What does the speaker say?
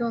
2